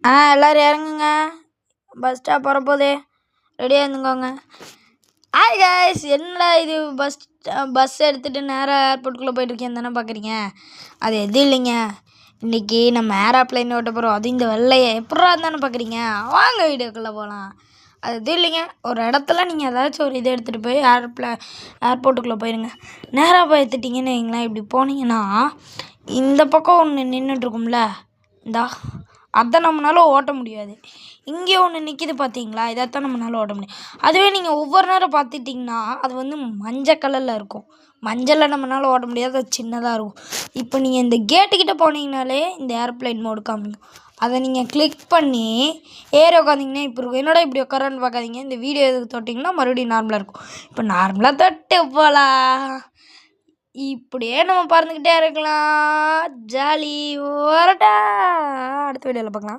எல்லோரும் இறங்குங்க. Bus stop வரப்போதே, ரெடியாக இருந்துக்கோங்க. ஹாய் காய்ஸ், என்னடா இது பஸ் எடுத்துகிட்டு நேராக ஏர்போர்ட்டுக்குள்ளே போயிட்டுருக்கேன் தானே பார்க்குறீங்க. அது எதுவும் இல்லைங்க, இன்றைக்கி நம்ம ஏரோப்ளைன் ஓட்ட போகிறோம். அது இந்த வெள்ளையை எப்படா தானே பார்க்குறீங்க. வாங்க வீடியோக்குள்ளே போகலாம். அது எதுவும் இல்லைங்க, ஒரு இடத்துல நீங்கள் ஏதாச்சும் ஒரு இதை எடுத்துகிட்டு போய் ஏர்போர்ட்டுக்குள்ளே போயிடுங்க. நேராக போய் எடுத்துட்டிங்கன்னு வைங்களேன். இப்படி போனீங்கன்னா இந்த பக்கம் ஒன்று நின்றுட்டுருக்கும்ல, இந்தா அதை நம்மளால ஓட்ட முடியாது. இங்கே ஒன்று நிற்கிது பார்த்தீங்களா, இதைத்தான் நம்மளால ஓட்ட முடியும். அதுவே நீங்கள் ஒவ்வொரு நேரம் பார்த்துட்டிங்கன்னா அது வந்து மஞ்சள் கலரில் இருக்கும். மஞ்சளில் நம்மளால ஓட்ட முடியாது, அது சின்னதாக இருக்கும். இப்போ நீங்கள் இந்த கேட்டுக்கிட்ட போனீங்கனாலே இந்த ஏரோப்ளைன் மோடு காமிக்கும். அதை நீங்கள் கிளிக் பண்ணி ஏறி உட்காந்திங்கன்னா இப்போ இருக்கும். என்னோட இப்படி உட்காரான்னு பார்க்காதீங்க. இந்த வீடியோ எதுக்கு தொட்டிங்கன்னா மறுபடியும் நார்மலாக இருக்கும். இப்போ நார்மலாக தொட்டு போகலாம். இப்படியே நம்ம பறந்துக்கிட்டே இருக்கலாம். ஜாலி. வரட்டா, அடுத்த வீடியோவில் பார்க்கலாம்.